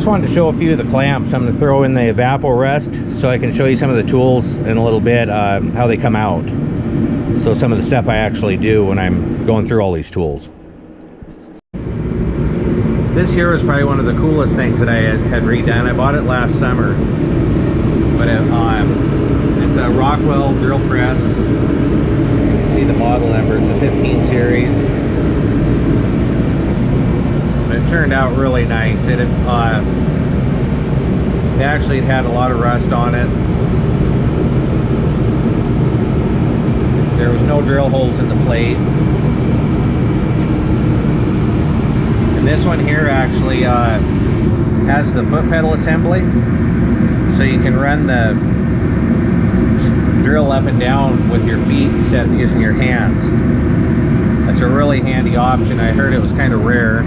just wanted to show a few of the clamps. I'm going to throw in the evapor rest so I can show you some of the tools in a little bit, how they come out. So some of the stuff I actually do when I'm going through all these tools. This here is probably one of the coolest things that I had redone. I bought it last summer, but it's a Rockwell drill press. You can see the model number. It's a 15 series. But it turned out really nice. It actually had a lot of rust on it. There was no drill holes in the plate. And this one here actually has the foot pedal assembly, so you can run the drill up and down with your feet instead of using your hands. That's a really handy option. I heard it was kind of rare,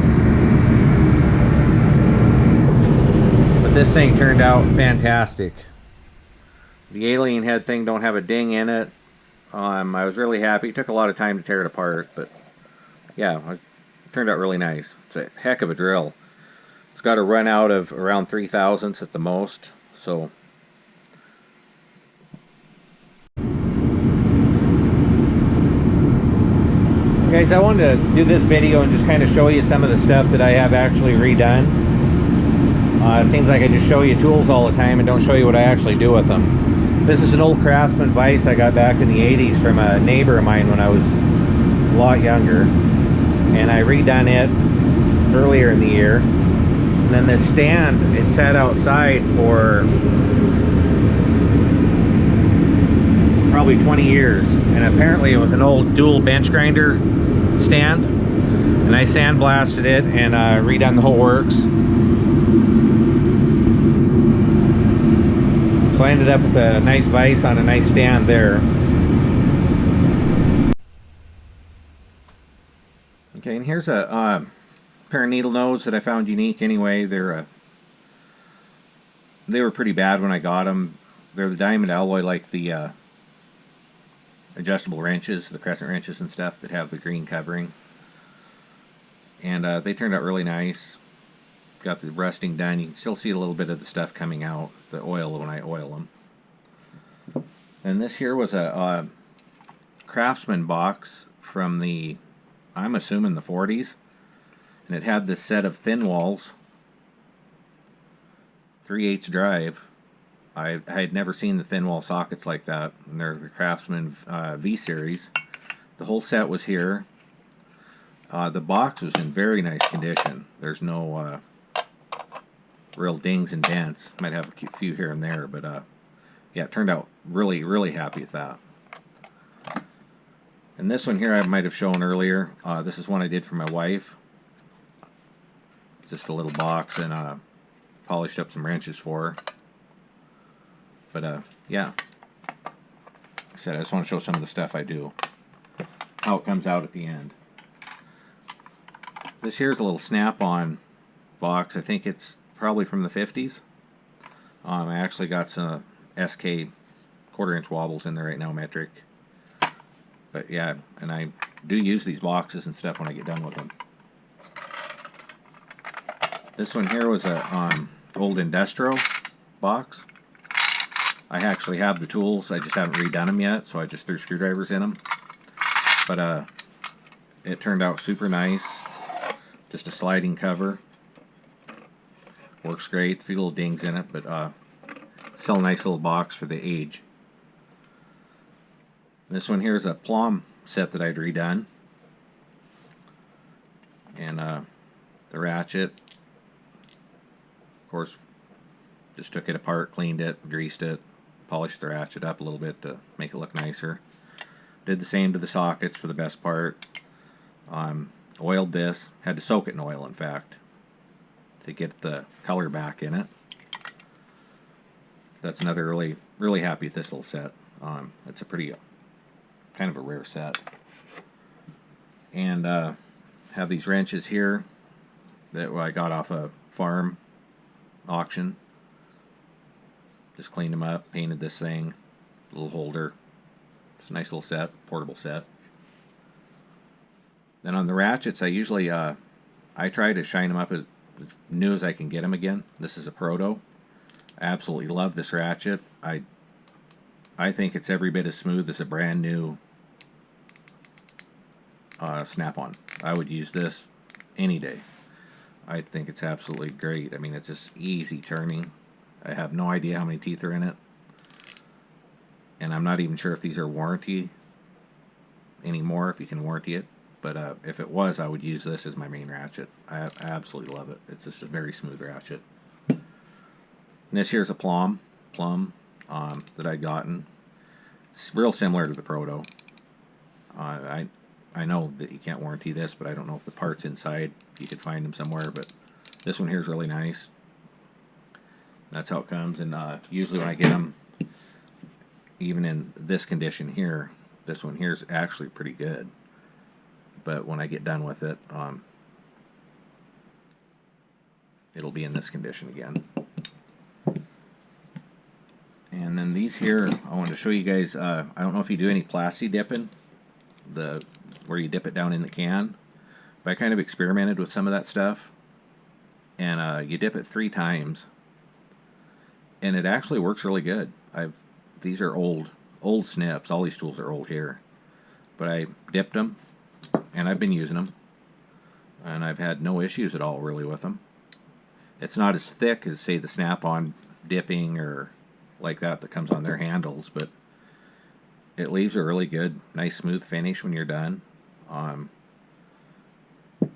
but this thing turned out fantastic. The alien head thing don't have a ding in it. I was really happy. It took a lot of time to tear it apart, but yeah, it turned out really nice. It's a heck of a drill. It's got a run out of around 3 thousandths at the most, so guys, I wanted to do this video and just kind of show you some of the stuff that I have actually redone. It seems like I just show you tools all the time and don't show you what I actually do with them. This is an old Craftsman vise I got back in the 80s from a neighbor of mine when I was a lot younger, and I redone it earlier in the year. And then this stand, it sat outside for probably 20 years, and apparently it was an old dual bench grinder stand, and I sandblasted it and redone the whole works. So I ended up with a nice vise on a nice stand there. Okay, and here's a pair of needle nose that I found unique anyway. They were pretty bad when I got them. They're the diamond alloy, like the adjustable wrenches, the crescent wrenches and stuff that have the green covering. And they turned out really nice. Got the rusting done. You can still see a little bit of the stuff coming out, the oil, when I oil them. And this here was a Craftsman box from the, I'm assuming, the 40s. And it had this set of thin walls, 3/8 drive. I had never seen the thin wall sockets like that, and they're the Craftsman V series. The whole set was here. The box was in very nice condition. There's no real dings and dents. Might have a few here and there, but yeah, it turned out really happy with that. And this one here I might have shown earlier. This is one I did for my wife. It's just a little box, and polished up some wrenches for her. But yeah, like I said, I just want to show some of the stuff I do, how it comes out at the end. This here's a little snap-on box. I think it's probably from the 50s. I actually got some SK 1/4 inch wobbles in there right now, metric. But yeah, and I do use these boxes and stuff when I get done with them. This one here was a old Industro box. I actually have the tools, I just haven't redone them yet, so I just threw screwdrivers in them. But it turned out super nice. Just a sliding cover. Works great, a few little dings in it, but still a nice little box for the age. This one here is a plumb set that I'd redone. And the ratchet, of course, just took it apart, cleaned it, greased it, polished the ratchet up a little bit to make it look nicer. Did the same to the sockets for the best part. Oiled this, had to soak it in oil, in fact, to get the color back in it. That's another really happy with this little set. It's a pretty kind of a rare set. And have these wrenches here that I got off a farm auction. Just cleaned them up, painted this thing, little holder. It's a nice little set, portable set. Then on the ratchets, I usually I try to shine them up as as new as I can get them again. This is a Proto. I absolutely love this ratchet. I think it's every bit as smooth as a brand new Snap-on. I would use this any day. I think it's absolutely great. I mean, it's just easy turning. I have no idea how many teeth are in it, and I'm not even sure if these are warranty anymore, if you can warranty it. But if it was, I would use this as my main ratchet. I absolutely love it. It's just a very smooth ratchet. And this here's a plum that I'd gotten. It's real similar to the Proto. I know that you can't warranty this, but I don't know if the parts inside, you could find them somewhere. But this one here is really nice. That's how it comes. And usually when I get them, even in this condition here, this one here is actually pretty good. But when I get done with it, it'll be in this condition again. And then these here, I wanted to show you guys, I don't know if you do any plasti dipping, where you dip it down in the can. But I kind of experimented with some of that stuff. And you dip it 3 times. And it actually works really good. These are old snips. All these tools are old here. But I dipped them, and I've been using them. And I've had no issues at all really with them. It's not as thick as, say, the Snap-on dipping or like that comes on their handles, but it leaves a really good, nice, smooth finish when you're done.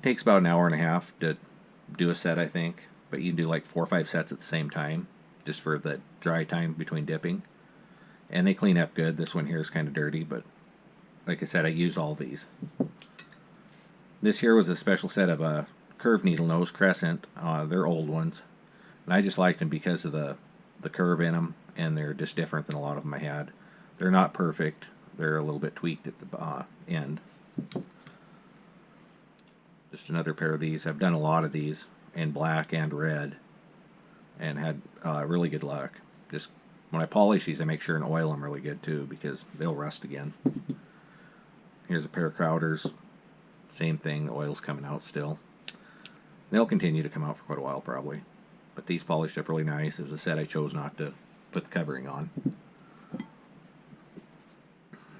Takes about an hour and a half to do a set, I think, but you can do like 4 or 5 sets at the same time, just for the dry time between dipping. And they clean up good. This one here is kind of dirty, but like I said, I use all these. This here was a special set of curved needle nose crescent. They're old ones, and I just liked them because of the curve in them, and they're just different than a lot of them I had. They're not perfect. They're a little bit tweaked at the end. Just another pair of these. I've done a lot of these in black and red, and had really good luck. Just when I polish these, I make sure and oil them really good too, because they'll rust again. Here's a pair of Crowders. Same thing, the oil's coming out still. They'll continue to come out for quite a while probably. But these polished up really nice. It was a set I chose not to put the covering on.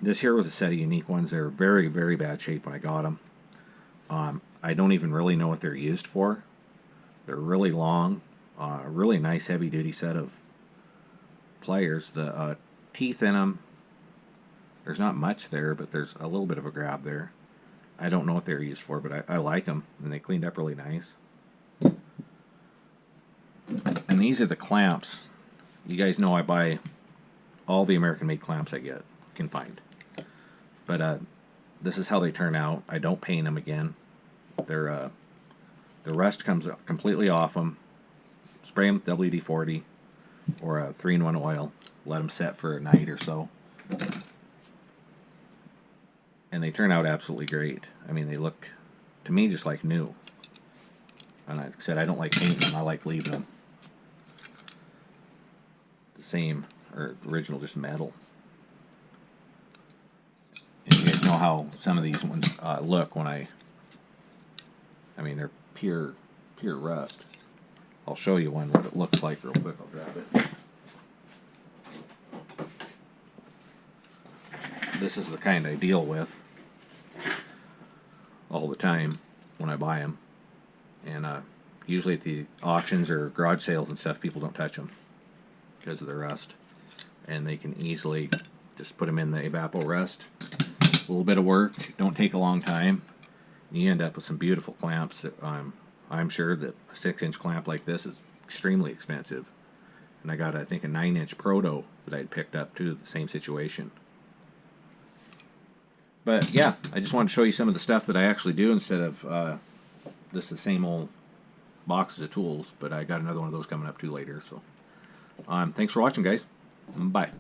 This here was a set of unique ones. They were very, very bad shape when I got them. I don't even really know what they're used for. They're really long, really nice heavy duty set of pliers. The teeth in them, there's not much there, but there's a little bit of a grab there. I don't know what they're used for, but I like them, and they cleaned up really nice. And these are the clamps. You guys know I buy all the American-made clamps I can find. But this is how they turn out. I don't paint them again. They're the rust comes completely off them. Spray them with WD-40 or a 3-in-1 oil. Let them set for a night or so. And they turn out absolutely great. I mean, they look, to me, just like new. And like I said, I don't like painting them. I like leaving them the same, or original, just metal. And you guys know how some of these ones look when I mean, they're pure rust. I'll show you one what it looks like real quick. I'll grab it. This is the kind I deal with all the time when I buy them. And usually at the auctions or garage sales and stuff, people don't touch them because of the rust. And they can easily just put them in the evapor rust. A little bit of work, don't take a long time. You end up with some beautiful clamps that I'm sure that a 6-inch clamp like this is extremely expensive. And I got, I think, a 9-inch Proto that I'd picked up too, the same situation. But yeah, I just wanted to show you some of the stuff that I actually do instead of this the same old boxes of tools. But I got another one of those coming up too later. So thanks for watching, guys. Bye.